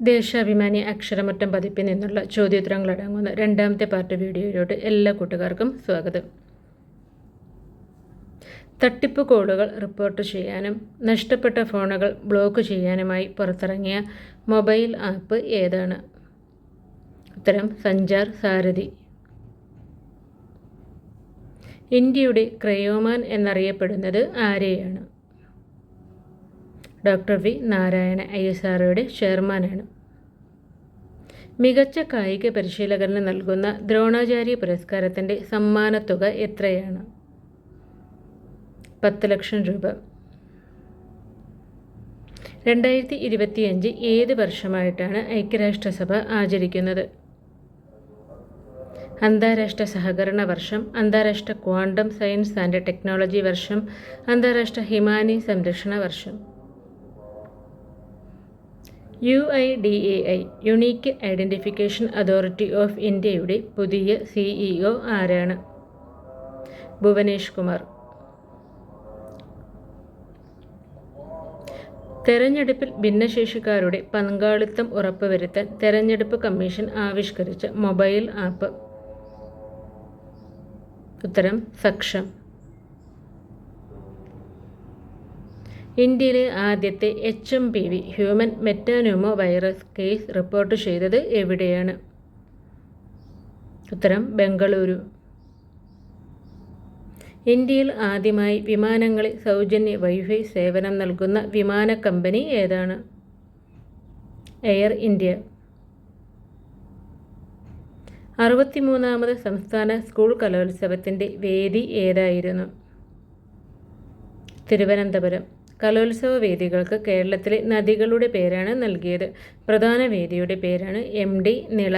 ദേശാഭിമാനി അക്ഷരമുറ്റം പതിപ്പിൽ നിന്നുള്ള ചോദ്യോത്തരങ്ങളടങ്ങുന്ന രണ്ടാമത്തെ പാർട്ട് വീഡിയോയിലോട്ട് എല്ലാ കൂട്ടുകാർക്കും സ്വാഗതം. തട്ടിപ്പ് കോളുകൾ റിപ്പോർട്ട് ചെയ്യാനും നഷ്ടപ്പെട്ട ഫോണുകൾ ബ്ലോക്ക് ചെയ്യാനുമായി പുറത്തിറങ്ങിയ മൊബൈൽ ആപ്പ് ഏതാണ്? ഉത്തരം സഞ്ചാർ സാരഥി. ഇന്ത്യയുടെ ക്രയോമാൻ എന്നറിയപ്പെടുന്നത് ആരെയാണ്? ഡോക്ടർ വി നാരായണ ISROയുടെ ചെയർമാനാണ്. മികച്ച കായിക പരിശീലകന് നൽകുന്ന ദ്രോണാചാര്യ പുരസ്കാരത്തിൻ്റെ സമ്മാനത്തുക എത്രയാണ്? 10 ലക്ഷം രൂപ. 2025 ഏത് വർഷമായിട്ടാണ് ഐക്യരാഷ്ട്രസഭ ആചരിക്കുന്നത്? അന്താരാഷ്ട്ര സഹകരണ വർഷം, അന്താരാഷ്ട്ര ക്വാണ്ടം സയൻസ് ആൻഡ് ടെക്നോളജി വർഷം, അന്താരാഷ്ട്ര ഹിമാനി സംരക്ഷണ വർഷം. UIDAI unique identification authority of ഇന്ത്യയുടെ പുതിയ CEO ആരാണ്? ഭുവനേഷ് കുമാർ. തെരഞ്ഞെടുപ്പിൽ ഭിന്നശേഷിക്കാരുടെ പങ്കാളിത്തം ഉറപ്പുവരുത്താൻ തെരഞ്ഞെടുപ്പ് കമ്മീഷൻ ആവിഷ്കരിച്ച മൊബൈൽ ആപ്പ്. ഉത്തരം സക്ഷം. ഇന്ത്യയിലെ ആദ്യത്തെ HMPV human മെറ്റാന്യൂമോ virus case report ചെയ്തത് എവിടെയാണ്? ഉത്തരം ബംഗളൂരു. ഇന്ത്യയിൽ ആദ്യമായി വിമാനങ്ങളിൽ സൗജന്യ വൈഫൈ സേവനം നൽകുന്ന വിമാന കമ്പനി ഏതാണ്? Air India. 63ാമത് സംസ്ഥാന സ്കൂൾ കലോത്സവത്തിൻ്റെ വേദി ഏതായിരുന്നു? തിരുവനന്തപുരം. കലോത്സവ വേദികൾക്ക് കേരളത്തിലെ നദികളുടെ പേരാണ് നൽകിയത്. പ്രധാന വേദിയുടെ പേരാണ് MD നിള.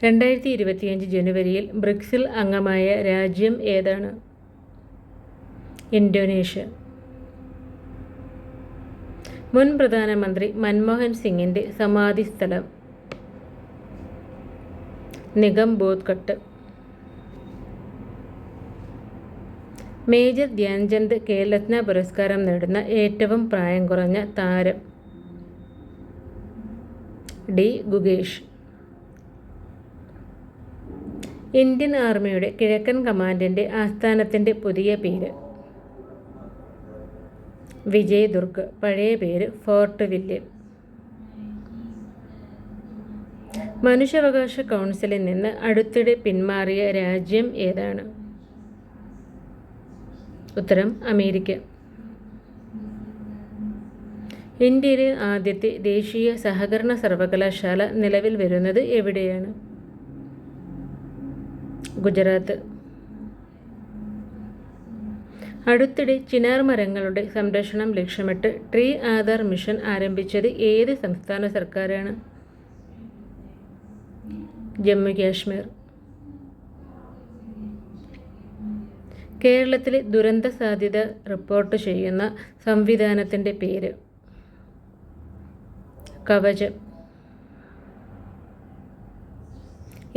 2025 ജനുവരിയിൽ ബ്രിക്സിൽ അംഗമായ രാജ്യം ഏതാണ്? ഇന്തോനേഷ്യ. മുൻ പ്രധാനമന്ത്രി മൻമോഹൻ സിംഗിൻ്റെ സമാധി സ്ഥലം? നിഗംബോധ്ഘട്ട്. മേജർ ധ്യാൻചന്ദ് ഖേൽരത്ന പുരസ്കാരം നേടുന്ന ഏറ്റവും പ്രായം കുറഞ്ഞ താരം? D. ഗുകേഷ്. ഇന്ത്യൻ ആർമിയുടെ കിഴക്കൻ കമാൻഡിൻ്റെ ആസ്ഥാനത്തിൻ്റെ പുതിയ പേര്? വിജയ് ദുർഗ്. പഴയ പേര് ഫോർട്ട് വില്യം. മനുഷ്യാവകാശ കൗൺസിലിൽ നിന്ന് അടുത്തിടെ പിന്മാറിയ രാജ്യം ഏതാണ്? ഉത്തരം അമേരിക്ക. ഇന്ത്യയിലെ ആദ്യത്തെ ദേശീയ സഹകരണ സർവകലാശാല നിലവിൽ വരുന്നത് എവിടെയാണ്? ഗുജറാത്ത്. അടുത്തിടെ ചിനാർ മരങ്ങളുടെ സംരക്ഷണം ലക്ഷ്യമിട്ട് ട്രീ ആധാർ മിഷൻ ആരംഭിച്ചത് ഏത് സംസ്ഥാന സർക്കാരാണ്? ജമ്മു കാശ്മീർ. കേരളത്തിലെ ദുരന്ത സാധ്യത റിപ്പോർട്ട് ചെയ്യുന്ന സംവിധാനത്തിൻ്റെ പേര്? കവചം.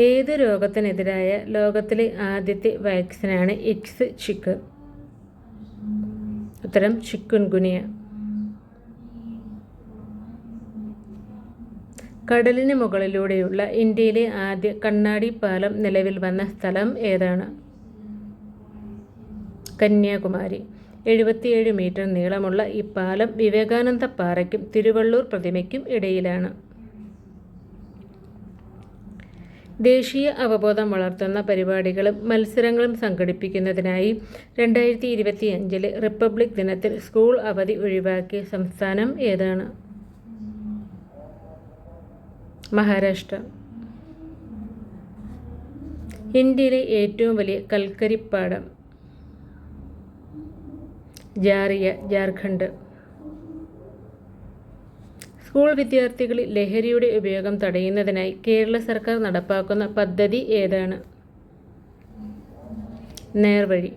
ഏത് രോഗത്തിനെതിരായ ലോകത്തിലെ ആദ്യത്തെ വാക്സിനാണ് ചിക്കൻ? ഉത്തരം ചിക്കുൻഗുനിയ. കടലിന് മുകളിലൂടെയുള്ള ഇന്ത്യയിലെ ആദ്യ കണ്ണാടി പാലം നിലവിൽ വന്ന സ്ഥലം ഏതാണ്? കന്യാകുമാരി. 77 മീറ്റർ നീളമുള്ള ഈ പാലം വിവേകാനന്ദ പാറയ്ക്കും തിരുവള്ളൂർ പ്രതിമയ്ക്കും ഇടയിലാണ്. ദേശീയ അവബോധം വളർത്തുന്ന പരിപാടികളും മത്സരങ്ങളും സംഘടിപ്പിക്കുന്നതിനായി 2025 റിപ്പബ്ലിക് ദിനത്തിൽ സ്കൂൾ അവധി ഒഴിവാക്കിയ സംസ്ഥാനം ഏതാണ്? മഹാരാഷ്ട്ര. ഇന്ത്യയിലെ ഏറ്റവും വലിയ കൽക്കരിപ്പാടം? ജാറിയ, ജാർഖണ്ഡ്. സ്കൂൾ വിദ്യാർത്ഥികളിൽ ലഹരിയുടെ ഉപയോഗം തടയുന്നതിനായി കേരള സർക്കാർ നടപ്പാക്കുന്ന പദ്ധതി ഏതാണ്? നേർവഴി.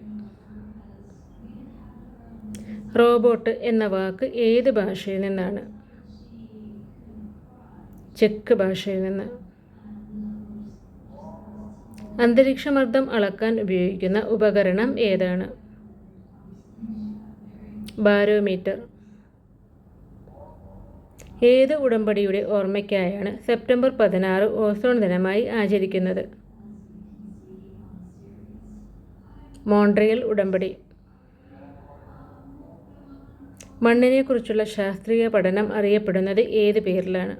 റോബോട്ട് എന്ന വാക്ക് ഏത് ഭാഷയിൽ നിന്നാണ്? ചെക്ക് ഭാഷയിൽ നിന്ന്. അന്തരീക്ഷമർദ്ദം അളക്കാൻ ഉപയോഗിക്കുന്ന ഉപകരണം ഏതാണ്? ബാരോമീറ്റർ. ഏത് ഉടമ്പടിയുടെ ഓർമ്മയ്ക്കായാണ് സെപ്റ്റംബർ 16 ഓസോൺ ദിനമായി ആചരിക്കുന്നത്? മോൺട്രിയൽ ഉടമ്പടി. മണ്ണിനെക്കുറിച്ചുള്ള ശാസ്ത്രീയ പഠനം അറിയപ്പെടുന്നത് ഏത് പേരിലാണ്?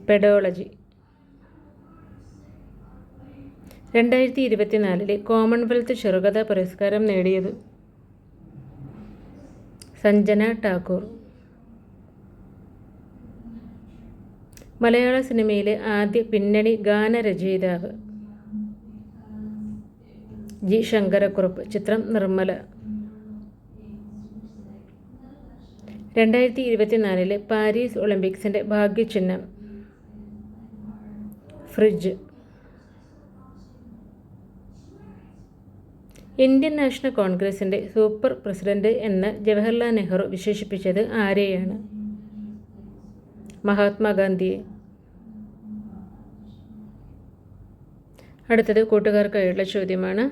പെഡോളജി. 2024 കോമൺവെൽത്ത് ചെറുകഥാ പുരസ്കാരം നേടിയത്? സഞ്ജന ഠാക്കൂർ. മലയാള സിനിമയിലെ ആദ്യ പിന്നണി ഗാനരചയിതാവ്? ജി ശങ്കരക്കുറുപ്പ്. ചിത്രം നിർമ്മല. 2024 പാരീസ് ഒളിമ്പിക്സിൻ്റെ ഭാഗ്യചിഹ്നം? ഫ്രിഡ്ജ്. ഇന്ത്യൻ നാഷണൽ കോൺഗ്രസിൻ്റെ സൂപ്പർ പ്രസിഡന്റ് എന്ന് ജവഹർലാൽ നെഹ്റു വിശേഷിപ്പിച്ചത് ആരെയാണ്? മഹാത്മാഗാന്ധിയെ. അടുത്തത് കൂട്ടുകാർക്കായുള്ള ചോദ്യമാണ്.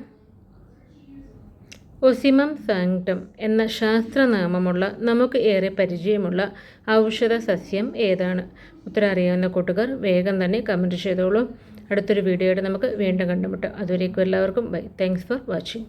ഒസിമം സാങ്ക്ടം എന്ന ശാസ്ത്രനാമമുള്ള നമുക്ക് ഏറെ പരിചയമുള്ള ഔഷധ സസ്യം ഏതാണ്? ഉത്തരം അറിയാവുന്ന കൂട്ടുകാർ വേഗം തന്നെ കമൻറ്റ് ചെയ്തോളൂ. അടുത്തൊരു വീഡിയോയുടെ നമുക്ക് വീണ്ടും കണ്ടുമുട്ടാം. അതുവരേക്കും എല്ലാവർക്കും ബൈ. Thanks for watching.